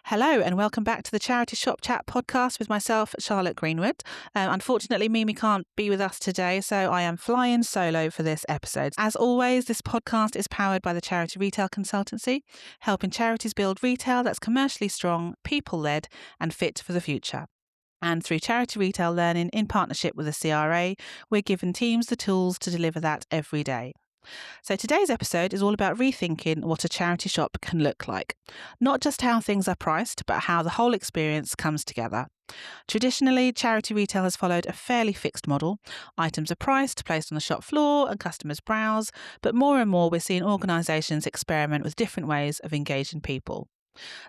Hello and welcome back to the Charity Shop Chat podcast with myself, Charlotte Greenwood. Unfortunately, Mimi can't be with us today, so I am flying solo for this episode. As always, this podcast is powered by the Charity Retail Consultancy, helping charities build retail that's commercially strong, people-led and fit for the future. And through Charity Retail Learning in partnership with the CRA, we're giving teams the tools to deliver that every day. So today's episode is all about rethinking what a charity shop can look like. Not just how things are priced, but how the whole experience comes together. Traditionally, charity retail has followed a fairly fixed model. Items are priced, placed on the shop floor, and customers browse. But more and more, we're seeing organisations experiment with different ways of engaging people.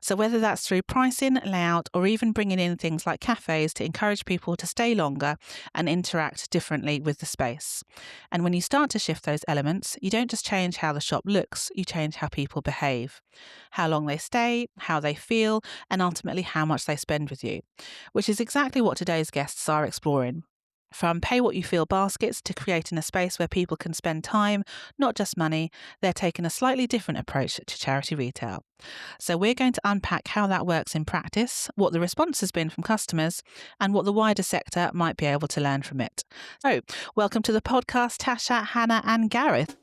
So whether that's through pricing, layout, or even bringing in things like cafes to encourage people to stay longer and interact differently with the space. And when you start to shift those elements, you don't just change how the shop looks, you change how people behave, how long they stay, how they feel, and ultimately how much they spend with you, which is exactly what today's guests are exploring. From pay what you feel baskets to creating a space where people can spend time, not just money, they're taking a slightly different approach to charity retail. So we're going to unpack how that works in practice, what the response has been from customers, and what the wider sector might be able to learn from it. So, welcome to the podcast, Tacha, Hannah, and Gareth.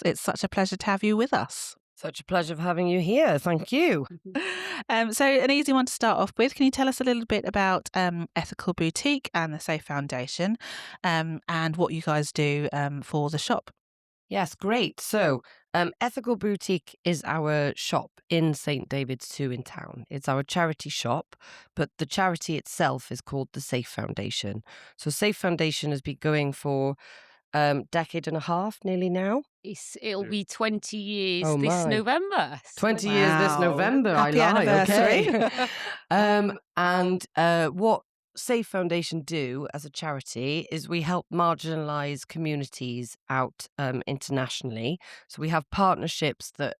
It's such a pleasure to have you with us. Such a pleasure of having you here. Thank you. So an easy one to start off with. Can you tell us a little bit about Ethical Boutique and the Safe Foundation and what you guys do for the shop? Yes, great. So, Ethical Boutique is our shop in St. David's 2 in town. It's our charity shop, but the charity itself is called the Safe Foundation. So, Safe Foundation has been going for decade and a half nearly now. It'll be 20 years Oh this my. November. 20 years this Wow. November. Happy I lie. anniversary. Okay. What Safe Foundation do as a charity is we help marginalised communities out internationally. So we have partnerships that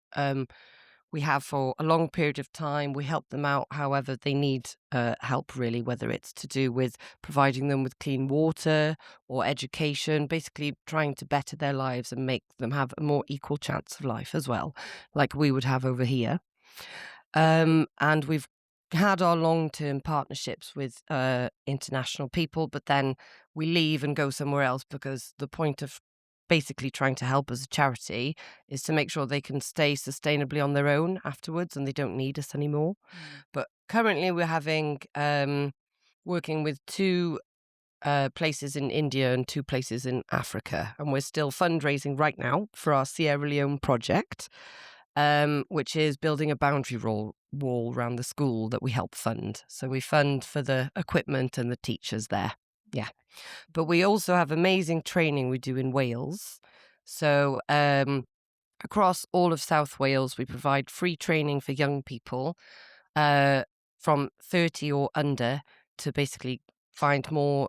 we have for a long period of time. We help them out however they need help, really, whether it's to do with providing them with clean water or education, basically trying to better their lives and make them have a more equal chance of life as well, like we would have over here. And we've had our long-term partnerships with international people, but then we leave and go somewhere else because the point of basically trying to help as a charity is to make sure they can stay sustainably on their own afterwards and they don't need us anymore. But currently we're having working with 2 places in India and 2 places in Africa, and we're still fundraising right now for our Sierra Leone project, which is building a boundary wall around the school that we help fund. So we fund for the equipment and the teachers there. Yeah. But we also have amazing training we do in Wales. So across all of South Wales, we provide free training for young people from 30 or under to basically find more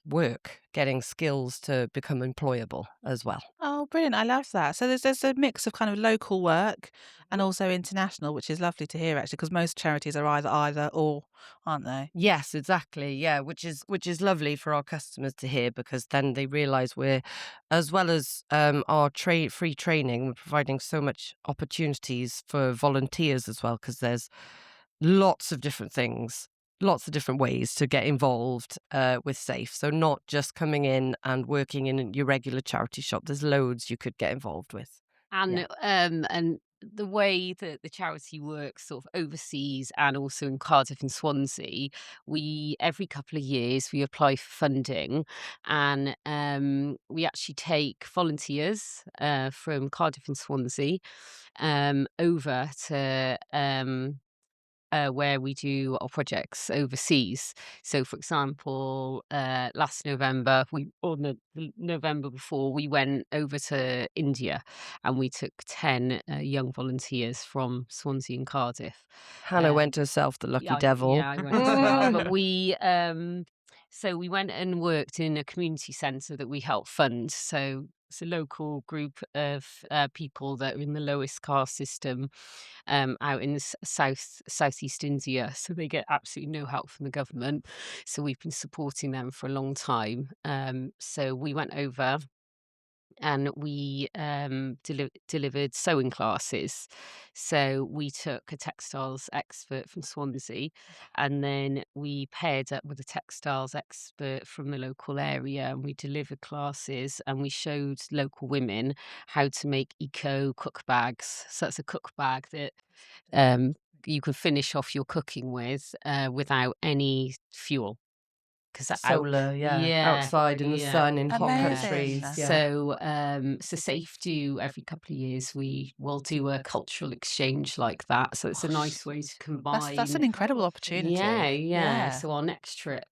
work, getting skills to become employable as well. Oh, brilliant. I love that. So there's a mix of kind of local work and also international, which is lovely to hear actually, because most charities are either or, aren't they? Yes, exactly. Yeah, which is lovely for our customers to hear, because then they realise we're, as well as our free training, we're providing so much opportunities for volunteers as well, because there's lots of different things, lots of different ways to get involved with Safe. So not just coming in and working in your regular charity shop. There's loads you could get involved with. And the way that the charity works sort of overseas and also in Cardiff and Swansea, we every couple of years we apply for funding, and we actually take volunteers from Cardiff and Swansea over to where we do our projects overseas. So, for example, last November, the November before, we went over to India and we took 10 young volunteers from Swansea and Cardiff. Hannah went herself, the lucky Yeah, devil. yeah, I went as well. But so we went and worked in a community centre that we helped fund. So it's a local group of people that are in the lowest caste system out in southeast India. So they get absolutely no help from the government. So we've been supporting them for a long time. So we went over and we delivered sewing classes. So we took a textiles expert from Swansea, and then we paired up with a textiles expert from the local area, and we delivered classes and we showed local women how to make eco cook bags. So that's a cook bag that you can finish off your cooking with without any fuel. Because out Solar, yeah, outside in the yeah, sun in hot yeah. Amazing. countries, So Safe do every couple of years, we will do a cultural exchange like that, so it's a nice way to That's an combine. incredible Yeah, opportunity. yeah. So our next trip,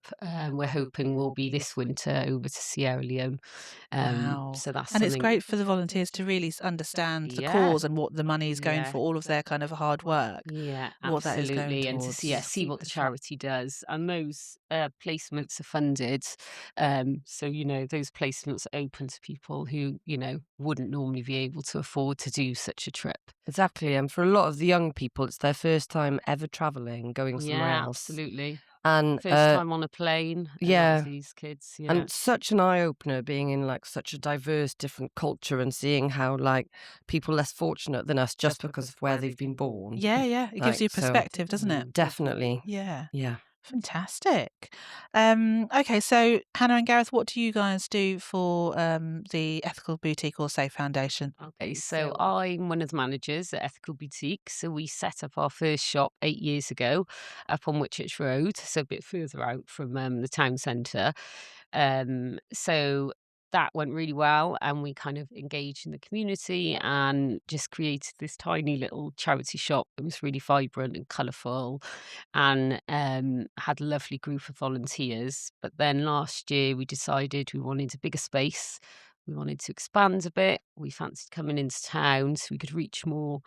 we're hoping will be this winter over to Sierra Leone. Wow. So that's And it's something. great for the volunteers to really understand the Yeah, cause and what the money is going yeah. for, all of their kind of hard work, Yeah, what that is going absolutely, and to towards. see what the charity does, and those placements are funded. So those placements are open to people who wouldn't normally be able to afford to do such a trip. exactly. And for a lot of the young people, it's their first time ever traveling, going somewhere Yeah, else. absolutely. And First time on a plane. A lot of yeah, these kids. Yeah, and such an eye opener being in like such a diverse, different culture and seeing how like people less fortunate than us just because of where they've been born. Yeah, yeah. It gives Like, you so perspective, doesn't it? definitely, Yeah. yeah. Fantastic. Okay, so Hannah and Gareth, what do you guys do for the Ethical Boutique or Safe Foundation? Okay, so I'm one of the managers at Ethical Boutique. So we set up our first shop 8 years ago up on Whitchurch Road, so a bit further out from the town centre. So that went really well, and we kind of engaged in the community and just created this tiny little charity shop. It was really vibrant and colourful, and had a lovely group of volunteers. But then last year we decided we wanted a bigger space. We wanted to expand a bit. We fancied coming into town so we could reach more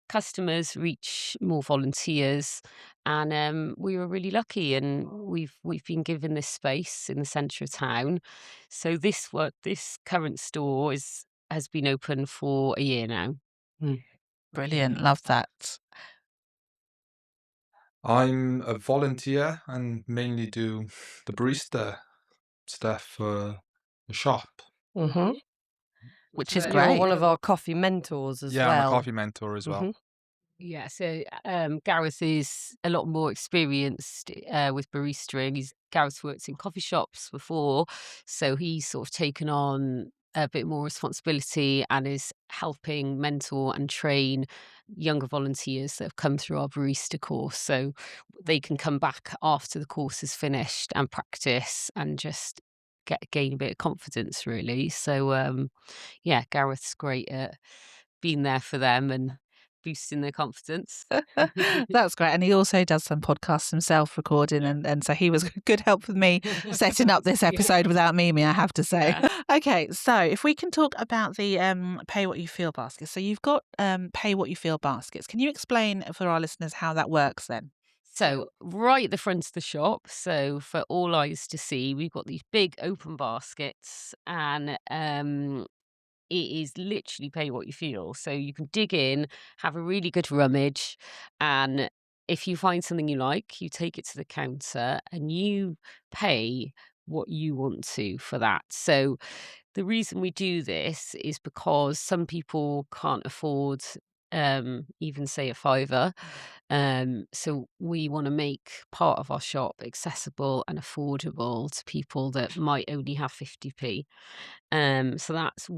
customers, reach more volunteers, and we were really lucky. And we've been given this space in the centre of town. So this current store has been open for a year now. Mm. Brilliant. Love that. I'm a volunteer and mainly do the barista stuff for the shop. Mm-hmm. Which is You're great. one of our coffee mentors as Yeah, I'm a well. coffee mentor as well. Mhm. Yeah, so Gareth is a lot more experienced with baristering. Gareth's worked in coffee shops before, so he's sort of taken on a bit more responsibility and is helping mentor and train younger volunteers that have come through our barista course. So they can come back after the course is finished and practice and just gain a bit of confidence, really. So yeah, Gareth's great at being there for them and boosting their confidence. That's great. And he also does some podcasts himself, recording, and so he was good help with me setting up this episode without Mimi, I have to say. Yeah. Okay, so if we can talk about the pay what you feel baskets. So you've got pay what you feel baskets. Can you explain for our listeners how that works then? So right at the front of the shop, so for all eyes to see, we've got these big open baskets, and it is literally pay what you feel. So you can dig in, have a really good rummage, and if you find something you like, you take it to the counter and you pay what you want to for that. So the reason we do this is because some people can't afford even say a fiver. So we want to make part of our shop accessible and affordable to people that might only have 50p. So that's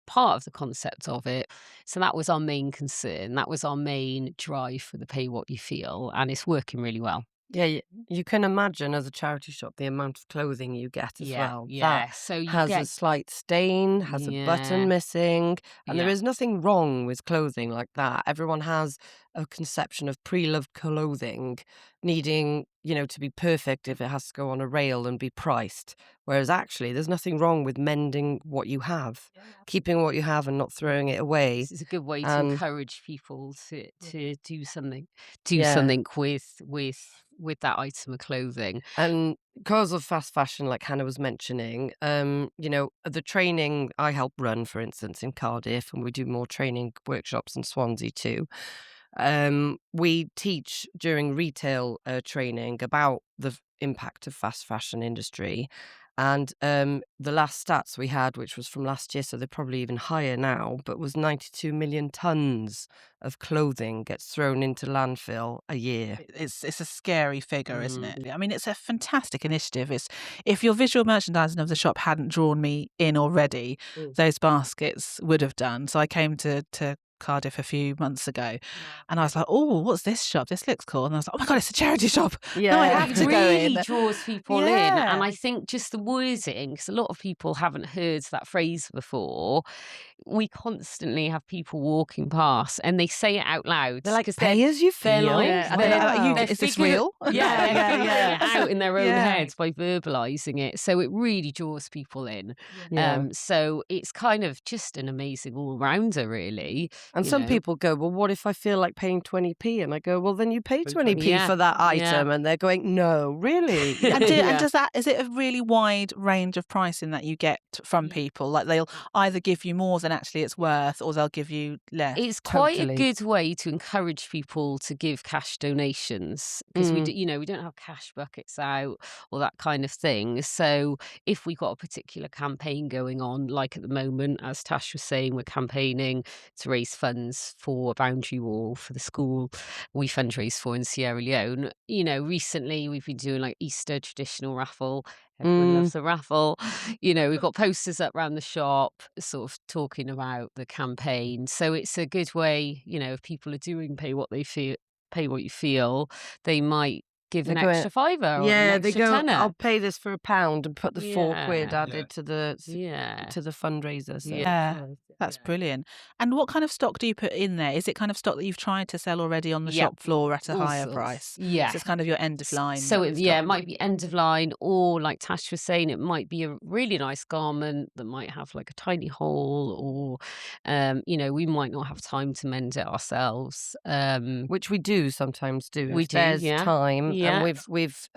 part of the concept of it. So that was our main concern. That was our main drive for the pay what you feel, and it's working really well. Yeah, you can imagine as a charity shop the amount of clothing you get as well. Yeah. That So you has a get slight stain, has a button missing, and there yeah. is nothing wrong with clothing like that. Everyone has a conception of pre-loved clothing needing, to be perfect if it has to go on a rail and be priced. Whereas actually, there's nothing wrong with mending what you have, keeping what you have and not throwing it away. This is a good way to And encourage people to do something yeah. with that item of clothing. And because of fast fashion, like Hannah was mentioning, the training I help run, for instance, in Cardiff, and we do more training workshops in Swansea too. We teach during retail training about the impact of fast fashion industry, And the last stats we had, which was from last year, so they're probably even higher now, but was 92 million tons of clothing gets thrown into landfill a year. It's a scary figure, isn't it? I mean, it's a fantastic initiative. It's if your visual merchandising of the shop hadn't drawn me in already, those baskets would have done. So I came to Cardiff a few months ago, and I was like, "Oh, what's this shop? This looks cool." And I was like, "Oh my god, it's a charity shop! No, I have to It go really in." draws people in. Yeah. And I think just the wording, because a lot of people haven't heard that phrase before. We constantly have people walking past and they say it out loud. They're like, 'cause pay as you they're feel. like, Yeah. And they're- they're like, they're is this figure- real? Yeah, they're Yeah, figuring yeah. it out in their own Yeah. heads by verbalising it. So it really draws people in. Yeah. So it's kind of just an amazing all-rounder, really. And you some know. people go, well, what if I feel like paying 20p? And I go, well, then you pay 20p Yeah, for that yeah. item. And they're going, no, really? And, Yeah. is it a really wide range of pricing that you get from people? Like they'll either give you more than actually it's worth, or they'll give you less. It's quite Totally. a good way to encourage people to give cash donations because we don't have cash buckets out or that kind of thing. So if we got a particular campaign going on, like at the moment, as Tash was saying, we're campaigning to raise funds for a boundary wall for the school we fundraise for in Sierra Leone. Recently we've been doing like Easter traditional raffle. Everyone loves the raffle. We've got posters up around the shop sort of talking about the campaign. So it's a good way, if people are doing pay what you feel, they might give They an go, extra fiver or an Yeah, they extra go, tenner. I'll pay this for £1 and put the £4 Yeah. added to the Yeah. to the fundraiser. So Yeah. That's brilliant. And what kind of stock do you put in there? Is it kind of stock that you've tried to sell already on the Yeah. shop floor at a All higher sorts. price? Yeah. So it's kind of your end of line. So it stock. might be end of line, or like Tash was saying, it might be a really nice garment that might have like a tiny hole, or we might not have time to mend it ourselves. which we do sometimes do. We If do, there's yeah. time, Yeah. and we've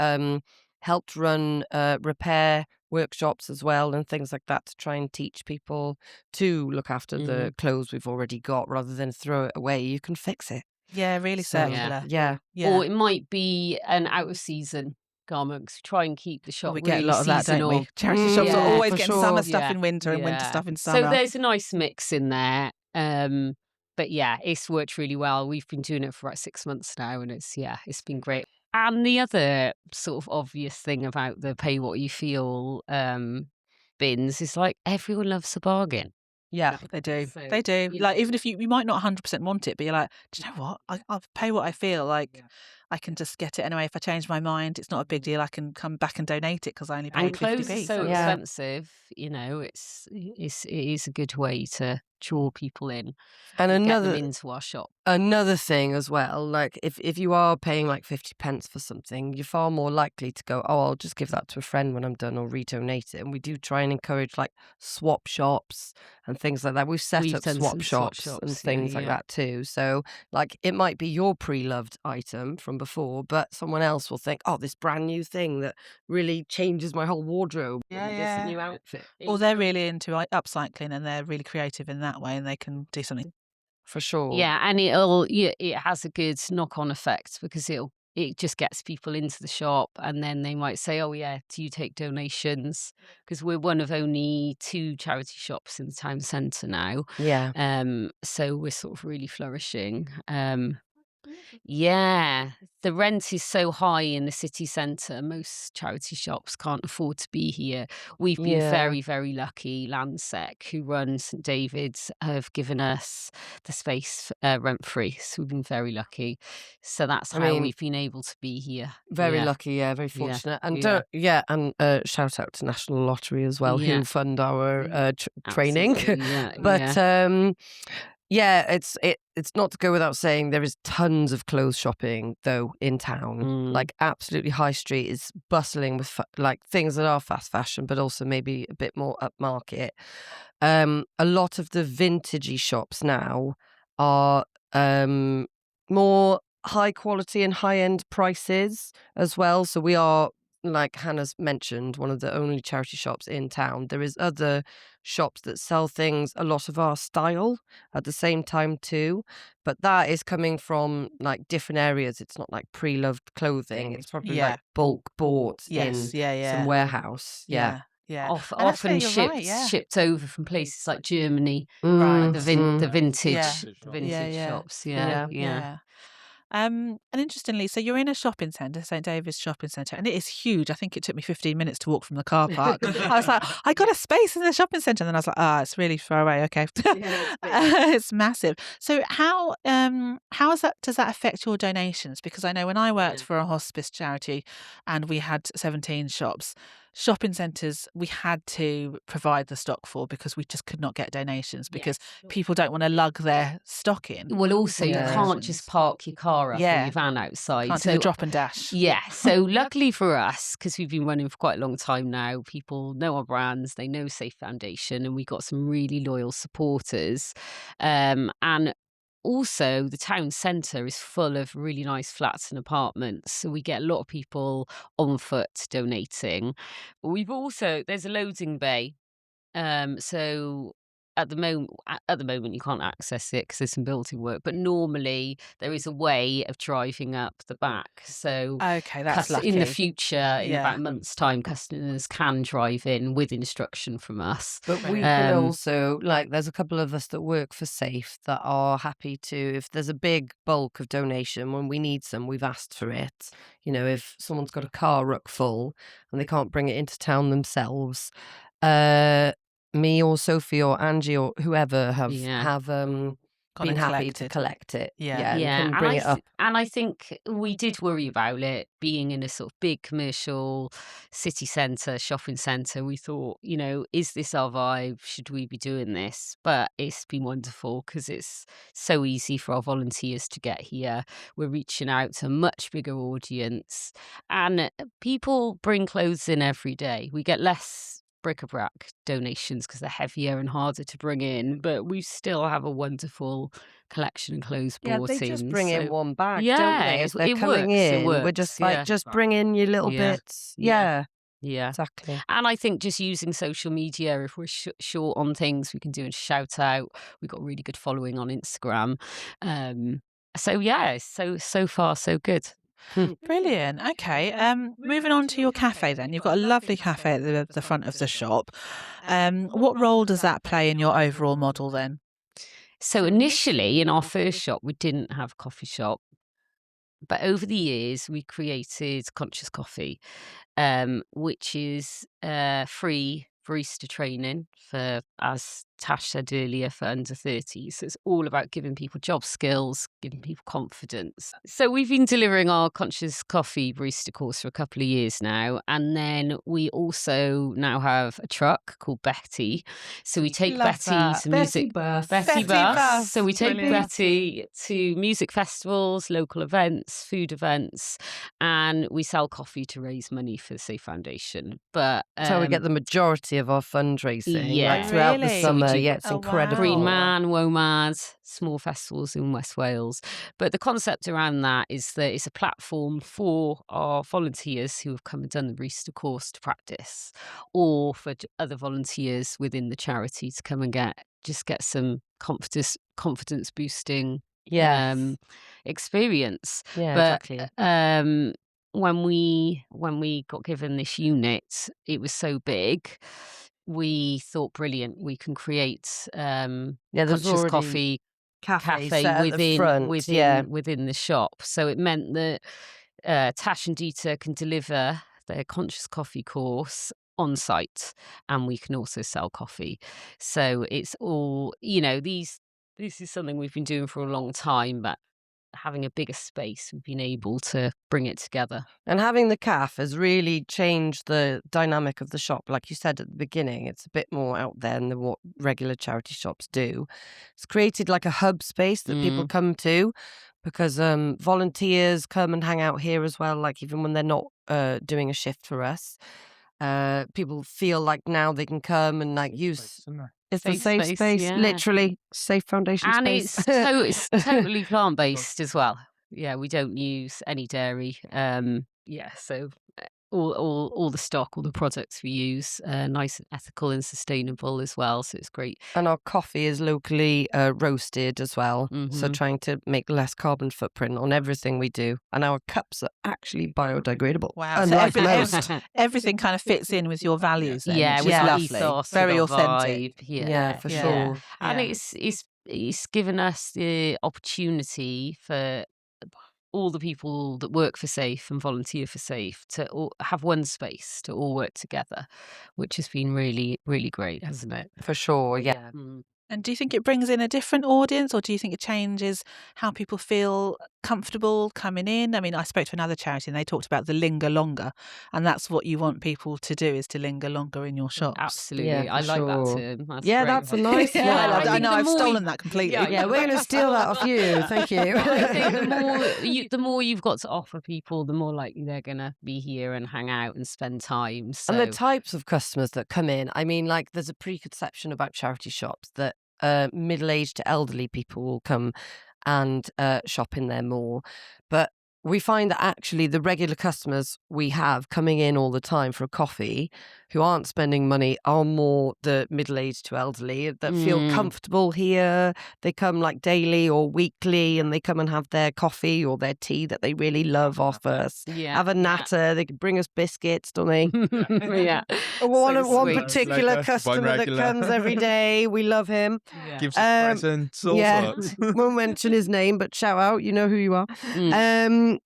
helped run repair workshops as well and things like that to try and teach people to look after the clothes we've already got rather than throw it away. You can fix it. Yeah, really So, circular. yeah. Yeah. Or it might be an out of season garment, 'cause we try and keep the shop We get really a lot of that, don't seasonal. we? Charity shops are Yeah, always for getting sure. summer stuff in winter and winter Yeah. stuff in summer. So there's a nice mix in there. But yeah, it's worked really well. We've been doing it for about 6 months now, and it's been great. And the other sort of obvious thing about the pay what you feel bins is like everyone loves a bargain. Yeah. They do. So, They do. you Like, know. even if you might not 100% want it, but you're like, do you know what? I'll pay what I feel like. I can just get it anyway. If I change my mind, it's not a big deal. I can come back and donate it because I only And paid clothes 50p. are so Yeah. expensive, it is a good way to draw people in And and get them another into our shop. Another thing as well, like if you are paying like 50p for something, you're far more likely to go, oh, I'll just give that to a friend when I'm done or redonate it. And we do try and encourage like swap shops and things like that. We've set We've up done swap some shops, swap and shops, things like that too. So like it might be your pre-loved item from before, but someone else will think, oh, this brand new thing that really changes my whole wardrobe. Yeah, This yeah. new outfit. Or they're really into upcycling and they're really creative in that way and they can do something. For sure. Yeah, and it has a good knock-on effect because it just gets people into the shop, and then they might say, "Oh yeah, do you take donations?" Because we're one of only 2 charity shops in the town centre now. Yeah. So we're sort of really flourishing. Yeah, the rent is so high in the city centre. Most charity shops can't afford to be here. We've been Yeah. very, very lucky. Landsec, who run St David's, have given us the space rent free. So we've been very lucky. So that's I how mean, we've been able to be here. Very Yeah. lucky, yeah, very Yeah, fortunate. And yeah. shout out to National Lottery as well, Yeah. who fund our training. Absolutely, yeah, But yeah. yeah, it's not to go without saying there is tons of clothes shopping though in town. Like absolutely, high street is bustling with like things that are fast fashion, but also maybe a bit more upmarket. A lot of the vintagey shops now are more high quality and high end prices as well. So we are like Hannah's mentioned, one of the only charity shops in town. There is other shops that sell things a lot of our style at the same time too, but that is coming from like different areas. It's not like pre-loved clothing. It's probably Yeah. like bulk bought Yes. in Yeah. some warehouse. Yeah. Yeah. Often actually, you're shipped right, yeah. shipped over from places like Germany, Right. the vintage Yeah. the vintage Yeah. shops. Yeah. Yeah. And interestingly, so you're in a shopping centre, St David's shopping centre, and it is huge. I think it took me 15 minutes to walk from the car park. I was like, I got a space in the shopping centre, and then I was like, it's really far away. Okay, it's massive. So how does that affect your donations? Because I know when I worked for a hospice charity, and we had 17 shops. Shopping centres we had to provide the stock for because we just could not get donations because people don't want to lug their stock in. Well, also you Yeah. can't just park your car up or Yeah. your van outside. Can't do the drop and dash. Yeah. So luckily for us, because we've been running for quite a long time now, people know our brands, they know Safe Foundation, and we've got some really loyal supporters. And also, the town centre is full of really nice flats and apartments. So we get a lot of people on foot donating. But we've also, there's a loading bay. So at the moment you can't access it because there's some building work. But normally there is a way of driving up the back. So Okay, that's lucky. in the future, in Yeah. about a month's time, customers can drive in with instruction from us. But we can also, like, there's a couple of us that work for Safe that are happy to, if there's a big bulk of donation, when we need some, we've asked for it. You know, if someone's got a car ruck full and they can't bring it into town themselves, me or Sophie or Angie or whoever have Gone been and happy to collected. collect it. Yeah. and Yeah, can bring it up. and I think we did worry about it being in a sort of big commercial city centre, shopping centre. We thought, you know, is this our vibe? Should we be doing this? But it's been wonderful because it's so easy for our volunteers to get here. We're reaching out to a much bigger audience, and people bring clothes in every day. We get less bric-a-brac donations because they're heavier and harder to bring in, but we still have a wonderful collection of clothes brought in. They just bring in one bag, Yeah, don't they? As they're it coming works, it in, we're works, just like, yeah. just bring in your little Yeah. bits. Yeah, Yeah. exactly. And I think just using social media, if we're short on things, we can do a shout out. We've got a really good following on Instagram. So yeah, so far so good. Brilliant. Okay. Moving on to your cafe then. You've got a lovely cafe at the front of the shop. What role does that play in your overall model then? So initially in our first shop, we didn't have a coffee shop. But over the years, we created Conscious Coffee, which is free barista training for, as Tash said earlier, for under 30s. So it's all about giving people job skills, giving people confidence. So we've been delivering our Conscious Coffee barista course for a couple of years now. And then we also now have a truck called Betty. So we take Betty to music. Betty Bus. So we take Betty to music festivals, local events, food events, and we sell coffee to raise money for the Safe Foundation. But That's how we get the majority of our fundraising, Yeah. like throughout the Really? summer. So we do- Yeah, it's Oh, wow. incredible. Green Man, WOMAD, small festivals in West Wales. But the concept around that is that it's a platform for our volunteers who have come and done the barista course to practice, or for other volunteers within the charity to come and get some confidence boosting Yes. experience. Yeah, But exactly. when we got given this unit, it was so big. We thought, brilliant, we can create There's Conscious already Coffee cafe cafe set at the front. within the shop. So it meant that Tash and Dita can deliver their Conscious Coffee course on site, and we can also sell coffee. So it's all, you know, this is something we've been doing for a long time, but having a bigger space, we've been able to bring it together. And having the cafe has really changed the dynamic of the shop. Like you said at the beginning, it's a bit more out there than what regular charity shops do. It's created like a hub space that people come to, because volunteers come and hang out here as well, like even when they're not doing a shift for us. People feel like now they can come and like use... It's the Safe safe space, space, yeah. literally Safe Foundation And space. it's totally plant-based as well. Yeah, we don't use any dairy. So all the stock, all the products we use, nice and ethical and sustainable as well. So it's great. And our coffee is locally roasted as well. So Mhm. trying to make less carbon footprint on everything we do. And our cups are actually biodegradable. Wow. So Unlike most. everything kind of fits in with your values then, Yeah, which with is our lovely. ethos, Very with our authentic. vibe. Yeah, Yeah, for Yeah. sure. And Yeah. it's given us the opportunity for all the people that work for Safe and volunteer for Safe to all have one space to all work together, which has been really, really great, hasn't it? For sure, yeah. Mm. And do you think it brings in a different audience, or do you think it changes how people feel comfortable coming in? I mean, I spoke to another charity and they talked about the linger longer, and that's what you want people to do, is to linger longer in your shops. Absolutely. Yeah, for I like that sure. term. That's Yeah, great. that's a nice Yeah, I one. loved it. I think know the I've more stolen you- that completely. Yeah, we're going to steal that off you. Thank you. I think the more you've got to offer people, the more likely they're going to be here and hang out and spend time. So And the types of customers that come in, I mean, like, there's a preconception about charity shops that middle-aged to elderly people will come and shop in there more. But we find that actually the regular customers we have coming in all the time for a coffee who aren't spending money are more the middle-aged to elderly that feel comfortable here. They come like daily or weekly and they come and have their coffee or their tea that they really love off us. yeah, Have a natter. They can bring us biscuits, don't they? yeah. One So sweet. particular Like one customer that regular. comes every day. We love him. Yeah. Gives us presents, all yeah. sorts. Won't mention his name, but shout out. You know who you are. Mm.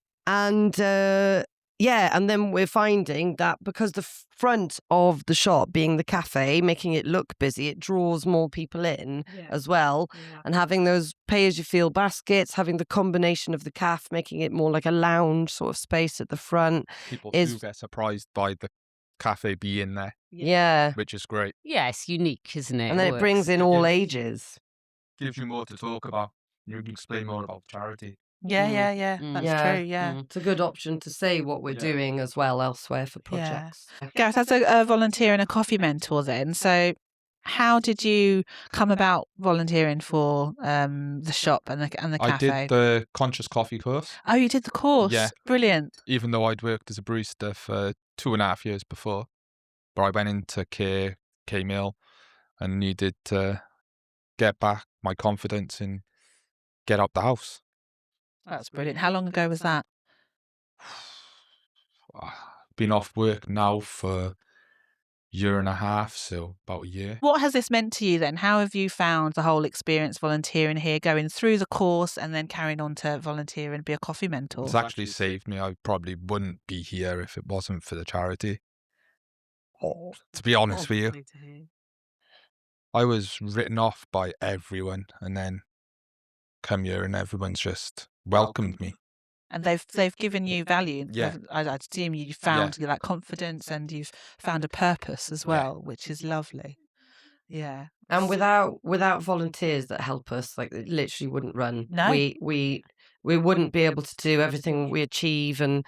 And then we're finding that because the front of the shop being the cafe, making it look busy, it draws more people in as well. Yeah. And having those pay-as-you-feel baskets, having the combination of the cafe, making it more like a lounge sort of space at the front. People Is- do get surprised by the cafe being there, Yeah. which is great. Yeah, it's unique, isn't it? And then it brings in all ages. Gives you more to talk about. You can explain more about charity. Yeah. That's Yeah. true. Yeah. It's a good option to say what we're doing as well elsewhere for projects. Gareth, as a volunteer and a coffee mentor then, so how did you come about volunteering for the shop and the I cafe? did the conscious coffee course, Oh, you did the course? Yeah. Brilliant. even though I'd worked as a barista for 2.5 years before. But I went into care, came ill, and needed to get back my confidence and get out the house. That's brilliant. How long ago was that? Been off work now for 1.5 years, so about a year. What has this meant to you then? How have you found the whole experience volunteering here, going through the course and then carrying on to volunteer and be a coffee mentor? It's actually saved me. I probably wouldn't be here if it wasn't for the charity. To be honest with you, I was written off by everyone, and then come here and everyone's just welcomed me. And they've given you value. Yeah. I'd assume you found that confidence and you've found a purpose as well, which is lovely. Yeah. And without volunteers that help us, like, it literally wouldn't run. No. We wouldn't be able to do everything we achieve and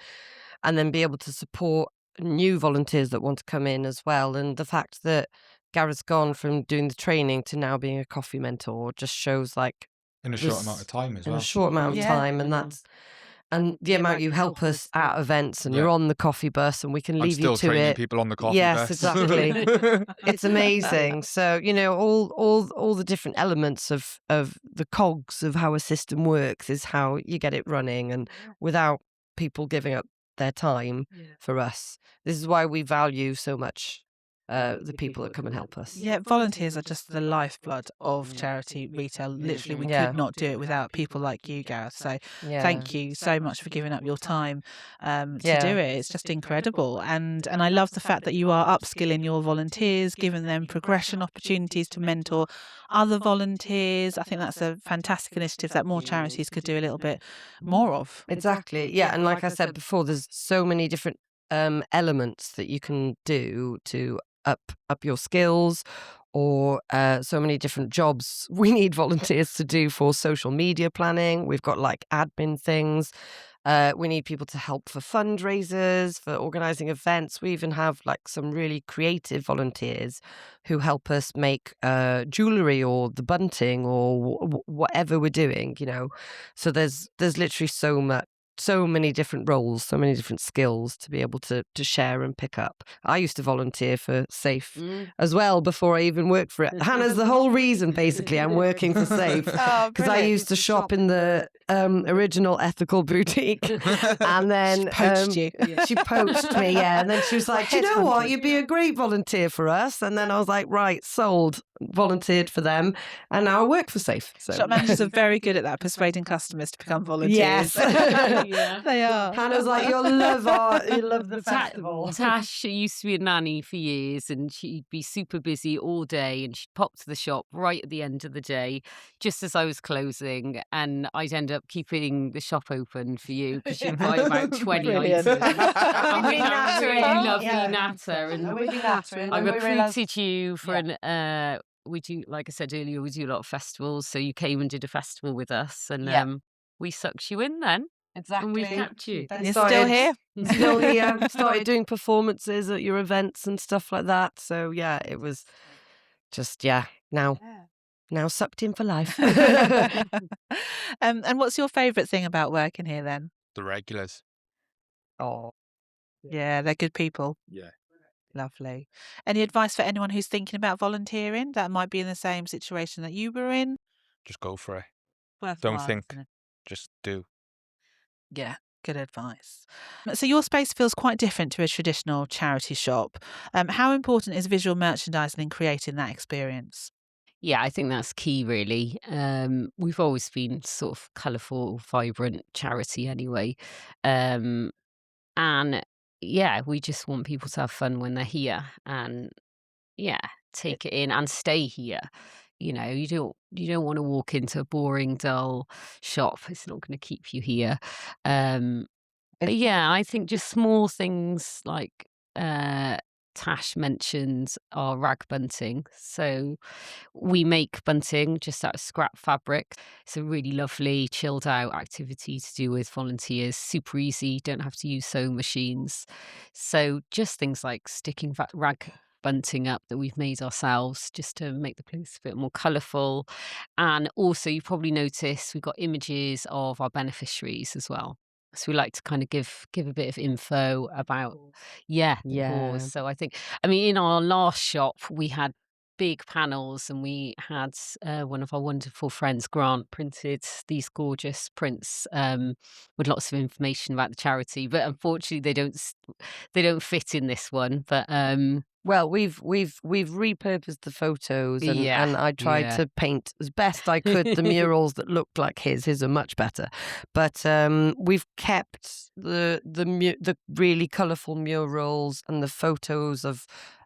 then be able to support new volunteers that want to come in as well. And the fact that Gareth's gone from doing the training to now being a coffee mentor just shows, like, In a short amount of time as in well. a short amount of Yeah. time, and the amount you help us at events, and you're on the coffee bus, and we can I'm leave still you to training it. people on the coffee Yes, bus. exactly. It's amazing. So, all the different elements of the cogs of how a system works is how you get it running, and without people giving up their time for us. This is why we value so much the people that come and help us. Yeah, volunteers are just the lifeblood of charity retail. Literally, we Yeah. could not do it without people like you, Gareth. So Yeah. thank you so much for giving up your time to Yeah. do it. It's just incredible. And I love the fact that you are upskilling your volunteers, giving them progression opportunities to mentor other volunteers. I think that's a fantastic initiative that more charities could do a little bit more of. Exactly. Yeah, and like I said before, there's so many different elements that you can do to up your skills, or so many different jobs we need volunteers to do for social media planning. We've got like admin things. We need people to help for fundraisers, for organising events. We even have like some really creative volunteers who help us make jewellery or the bunting or whatever we're doing, So there's literally so much so many different roles, so many different skills to be able to share and pick up. I used to volunteer for Safe as well before I even worked for it. Hannah's the whole reason, basically, I'm working for Safe, because I used to shop in the original ethical boutique, and then she poached me, and then she was like, "Do you know what? You'd be a great volunteer for us." And then I was like, "Right, sold." Volunteered for them, and now I work for Safe. So. Shop managers are very good at that, persuading customers to become volunteers. Yes, they are. Hannah's like, you'll love the festival. Tash used to be a nanny for years, and she'd be super busy all day, and she'd pop to the shop right at the end of the day, just as I was closing, and I'd end up keeping the shop open for you because she'd buy about 20 items. And we had a really lovely natter, and I recruited you for an. We do, like I said earlier, we do a lot of festivals. So you came and did a festival with us, and we sucked you in then. Exactly. And we kept you. You're still here. Still here. Started doing performances at your events and stuff like that. So yeah, it was just now sucked in for life. And what's your favourite thing about working here then? The regulars. Oh, yeah, they're good people. Yeah. Lovely. Any advice for anyone who's thinking about volunteering that might be in the same situation that you were in? Just go for it. Worthwhile, Don't think. isn't it? Just do. Yeah, good advice. So your space feels quite different to a traditional charity shop. How important is visual merchandising in creating that experience? Yeah, I think that's key, really. We've always been sort of colourful, vibrant charity anyway. And yeah, we just want people to have fun when they're here and take it in and stay here. You know, you don't want to walk into a boring, dull shop. It's not going to keep you here. But yeah, I think just small things like Tash mentioned are rag bunting. So we make bunting just out of scrap fabric. It's a really lovely, chilled out activity to do with volunteers. Super easy, don't have to use sewing machines. So just things like sticking rag bunting up that we've made ourselves just to make the place a bit more colourful. And also, you probably noticed we've got images of our beneficiaries as well. So we like to kind of give a bit of info about, the cause. So I mean, in our last shop, we had big panels and we had one of our wonderful friends, Grant, printed these gorgeous prints with lots of information about the charity. But unfortunately, they don't fit in this one. But well, we've repurposed the photos, and I tried to paint as best I could the murals that looked like his. His are much better, but we've kept the really colourful murals and the photos of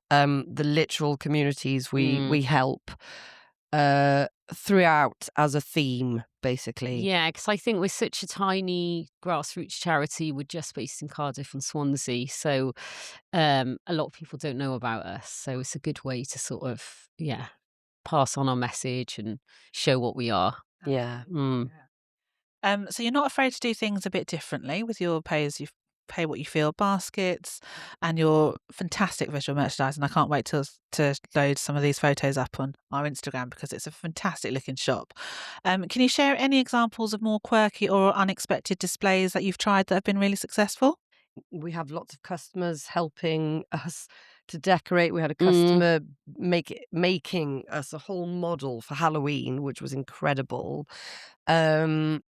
the literal communities we help throughout as a theme, basically. Yeah, because I think we're such a tiny grassroots charity. We're just based in Cardiff and Swansea, so a lot of people don't know about us. So it's a good way to sort of pass on our message and show what we are. Yeah. So you're not afraid to do things a bit differently with your pay what you feel baskets and your fantastic visual merchandising. I can't wait to load some of these photos up on our Instagram because it's a fantastic looking shop. Can you share any examples of more quirky or unexpected displays that you've tried that have been really successful? We have lots of customers helping us to decorate. We had a customer making us a whole model for Halloween, which was incredible.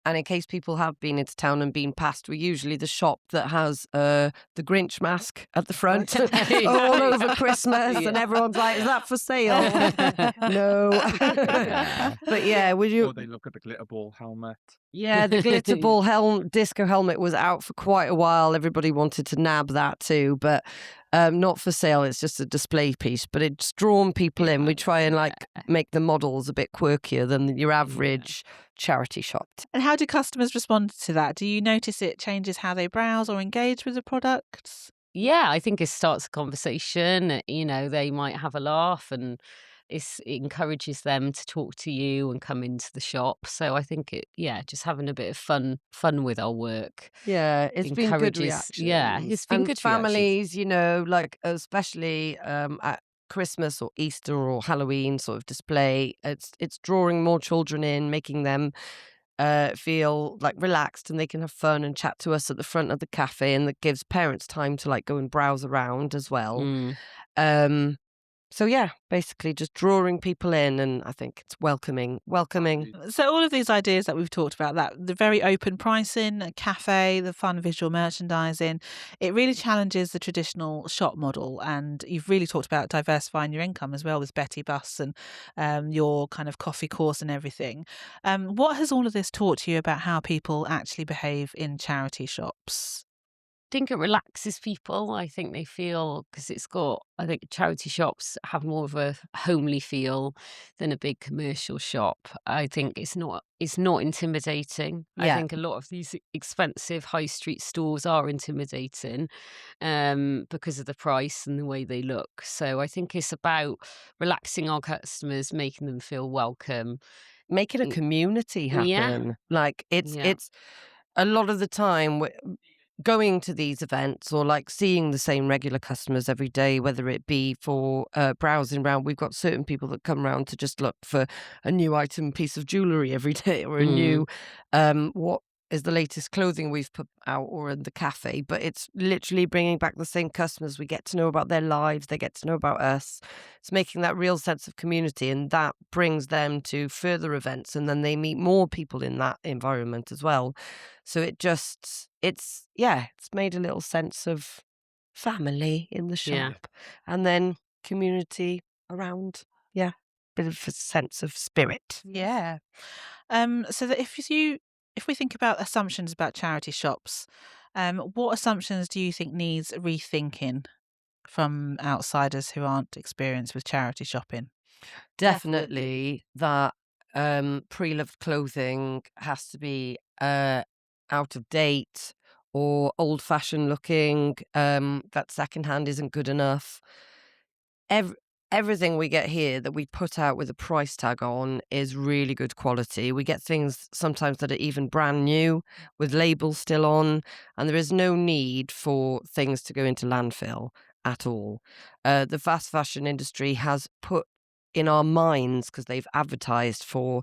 And in case people have been into town and been past, we're usually the shop that has the Grinch mask at the front all over Christmas. And everyone's like, is that for sale? No. But yeah, would you? Or they look at the glitter ball helmet. Yeah, the glitter ball disco helmet was out for quite a while. Everybody wanted to nab that too, but not for sale. It's just a display piece, but it's drawn people in. We try and make the models a bit quirkier than your average charity shop. And how do customers respond to that? Do you notice it changes how they browse or engage with the products? Yeah, I think it starts a conversation. You know, they might have a laugh and it encourages them to talk to you and come into the shop. So I think just having a bit of fun with our work. Yeah, it's been good reactions. Yeah, it's been good families, especially at Christmas or Easter or Halloween sort of display. It's drawing more children in, making them feel like relaxed, and they can have fun and chat to us at the front of the cafe, and that gives parents time to like go and browse around as well. So yeah, basically just drawing people in, and I think it's welcoming. So all of these ideas that we've talked about, that the very open pricing, a cafe, the fun visual merchandising, it really challenges the traditional shop model. And you've really talked about diversifying your income as well with Betty Bus and your kind of coffee course and everything. What has all of this taught you about how people actually behave in charity shops? Think it relaxes people. I think they feel, because I think charity shops have more of a homely feel than a big commercial shop. I think it's not intimidating. I Yeah. think a lot of these expensive high street stores are intimidating because of the price and the way they look. So I think it's about relaxing our customers, making them feel welcome. Making a community Yeah. happen. Like it's Yeah. a lot of the time going to these events, or like seeing the same regular customers every day, whether it be for browsing around. We've got certain people that come around to just look for a new item, piece of jewellery every day, or a new what is the latest clothing we've put out, or in the cafe. But it's literally bringing back the same customers. We get to know about their lives, they get to know about us. It's making that real sense of community, and that brings them to further events, and then they meet more people in that environment as well. So it's made a little sense of family in the shop, Yeah. and then community around. Yeah, bit of a sense of spirit. Yeah. So that if we think about assumptions about charity shops, what assumptions do you think needs rethinking from outsiders who aren't experienced with charity shopping? Definitely that pre-loved clothing has to be out of date or old-fashioned looking. That secondhand isn't good enough. Everything we get here that we put out with a price tag on is really good quality. We get things sometimes that are even brand new with labels still on, and there is no need for things to go into landfill at all. The fast fashion industry has put in our minds, because they've advertised for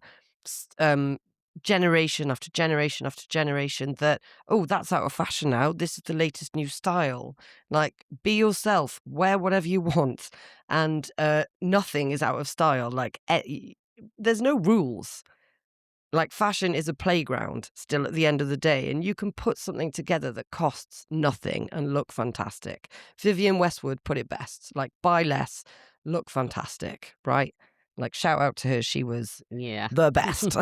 generation after generation after generation, that, oh, that's out of fashion now, this is the latest new style. Like, be yourself, wear whatever you want, and nothing is out of style. Like, there's no rules. Like, fashion is a playground still at the end of the day, and you can put something together that costs nothing and look fantastic. Vivienne Westwood put it best, like, buy less, look fantastic, right? Like, shout out to her, she was the best.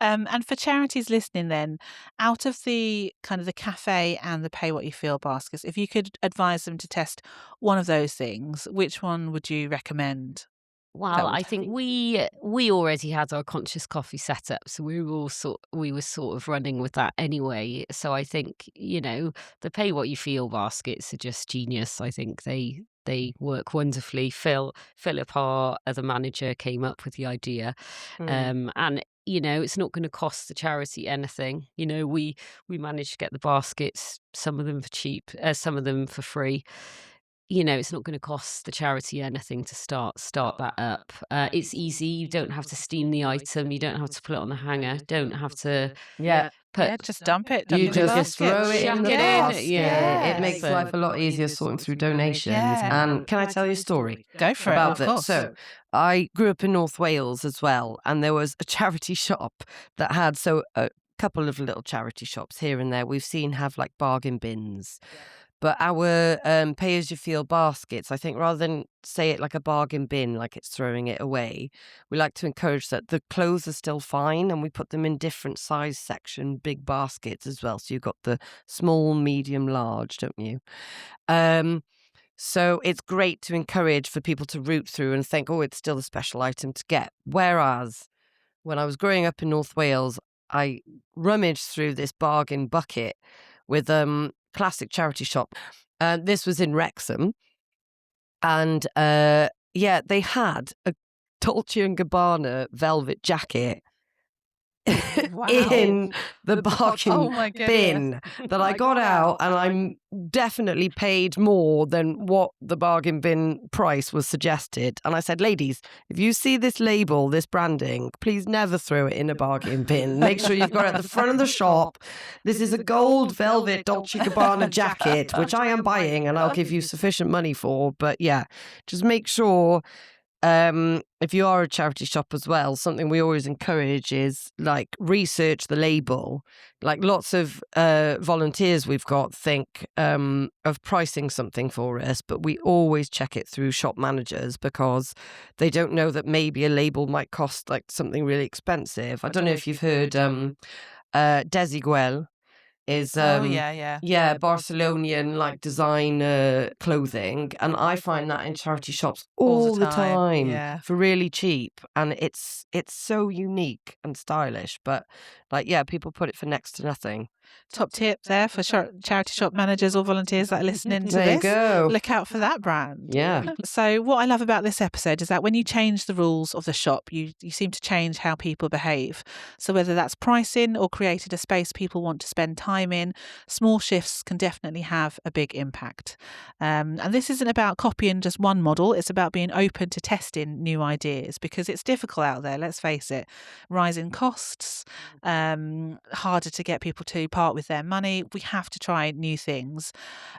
And for charities listening then, out of the kind of the cafe and the pay what you feel baskets, if you could advise them to test one of those things, which one would you recommend? Well, I think we already had our conscious coffee set up, so we were sort of running with that anyway. So I think, the pay what you feel baskets are just genius. I think they work wonderfully. Philip, our other manager, came up with the idea, and it's not going to cost the charity anything. We managed to get the baskets, some of them for cheap, some of them for free. It's not going to cost the charity anything to start that up. It's easy. You don't have to steam the item. You don't have to put it on the hanger. Don't have to just dump it. You Dump it in the just basket. throw it in the Chuck it in, basket. yeah. It makes life a lot easier sorting through donations. Yeah. And can I tell you a story? Go for it, about of that? course. So I grew up in North Wales as well, and there was a charity shop that had a couple of little charity shops here and there we've seen have like bargain bins. But our pay-as-you-feel baskets, I think, rather than say it like a bargain bin, like it's throwing it away, we like to encourage that the clothes are still fine, and we put them in different size section, big baskets as well. So you've got the small, medium, large, don't you? So it's great to encourage for people to root through and think, oh, it's still a special item to get. Whereas when I was growing up in North Wales, I rummaged through this bargain bucket with classic charity shop. This was in Wrexham, and they had a Dolce & Gabbana velvet jacket. in the bargain Oh my goodness. bin that I got out, and I'm definitely paid more than what the bargain bin price was suggested. And I said, ladies, if you see this label, this branding, please never throw it in a bargain bin. Make sure you've got it at the front of the shop. This is a gold velvet Dolce & Gabbana jacket, which I am buying and I'll give you sufficient money for. But yeah, just make sure if you are a charity shop as well, something we always encourage is like research the label. Like lots of volunteers we've got think of pricing something for us, but we always check it through shop managers because they don't know that maybe a label might cost like something really expensive. I don't know if you've heard Desigual is Barcelonian like designer clothing, and I find that in charity shops all the time for really cheap, and it's so unique and stylish, but like people put it for next to nothing. Top tip there for charity shop managers or volunteers that are listening to there this. You go. Look out for that brand. Yeah. So what I love about this episode is that when you change the rules of the shop, you seem to change how people behave. So whether that's pricing or created a space people want to spend time in, small shifts can definitely have a big impact. And this isn't about copying just one model. It's about being open to testing new ideas because it's difficult out there, let's face it. Rising costs, harder to get people to part with their money. We have to try new things.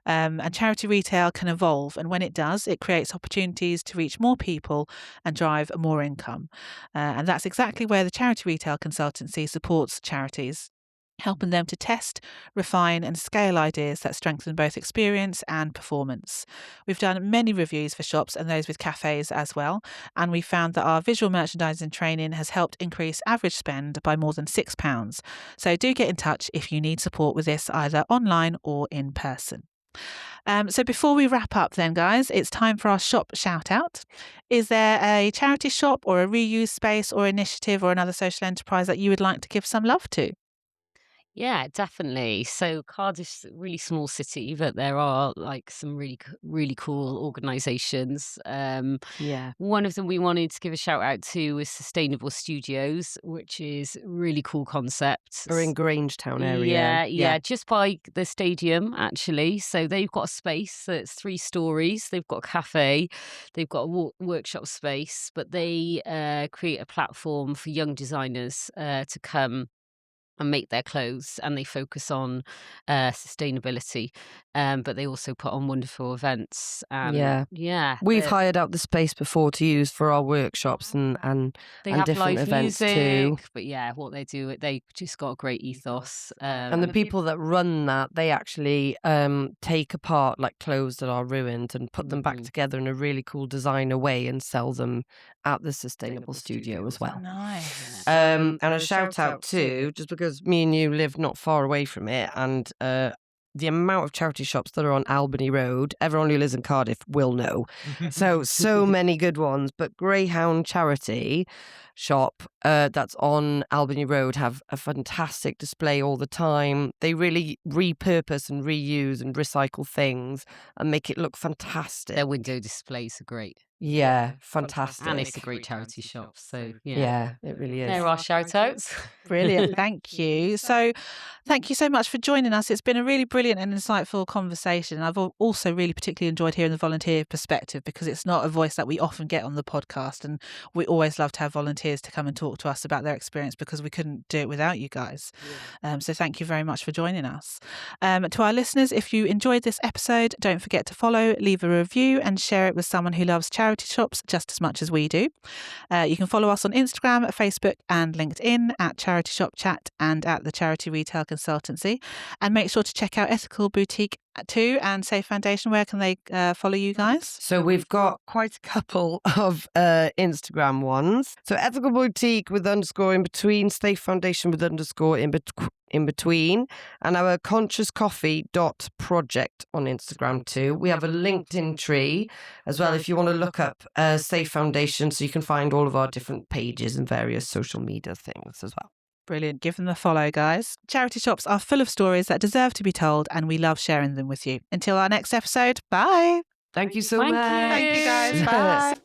And charity retail can evolve. And when it does, it creates opportunities to reach more people and drive more income. And that's exactly where the Charity Retail Consultancy supports charities, helping them to test, refine and scale ideas that strengthen both experience and performance. We've done many reviews for shops and those with cafes as well, and we found that our visual merchandising training has helped increase average spend by more than £6. So do get in touch if you need support with this either online or in person. So before we wrap up then, guys, it's time for our shop shout out. Is there a charity shop or a reuse space or initiative or another social enterprise that you would like to give some love to? Yeah, definitely. So Cardiff's a really small city, but there are like some really cool organisations. One of them we wanted to give a shout out to was Sustainable Studios, which is a really cool concept. We're in Grangetown area. Yeah, just by the stadium actually. So they've got a space that's 3 stories. They've got a cafe, they've got a workshop space, but they create a platform for young designers to come and make their clothes, and they focus on sustainability, but they also put on wonderful events. We've hired out the space before to use for our workshops and they have different live events music, too. But what they do, they just got a great ethos. And the people that run that, they actually take apart like clothes that are ruined and put them back together in a really cool designer way and sell them at the Sustainable Studio as well. Nice. And a shout out too, just because me and you live not far away from it, and the amount of charity shops that are on Albany Road, everyone who lives in Cardiff will know. So many good ones. But Greyhound Charity shop that's on Albany Road have a fantastic display all the time. They really repurpose and reuse and recycle things and make it look fantastic. Their window displays are great. Yeah, fantastic. And it's a great charity shop. So yeah, it really is. There are shout outs. Brilliant. Thank you. So thank you so much for joining us. It's been a really brilliant and insightful conversation. I've also really particularly enjoyed hearing the volunteer perspective because it's not a voice that we often get on the podcast. And we always love to have volunteers to come and talk to us about their experience because we couldn't do it without you guys. So thank you very much for joining us. To our listeners, if you enjoyed this episode, don't forget to follow, leave a review and share it with someone who loves charity shops just as much as we do. You can follow us on Instagram, Facebook and LinkedIn at Charity Shop Chat and at the Charity Retail Consultancy. And make sure to check out Ethical Boutique too and Safe Foundation. Where can they follow you guys? So we've got quite a couple of Instagram ones. So Ethical Boutique with _ in between, Safe Foundation with _ in between, and our consciouscoffee.project on Instagram too. We have a LinkedIn tree as well if you want to look up Safe Foundation, so you can find all of our different pages and various social media things as well. Brilliant. Give them a follow, guys. Charity shops are full of stories that deserve to be told, and we love sharing them with you. Until our next episode, bye. Thank you so much. Thank you, guys. Bye.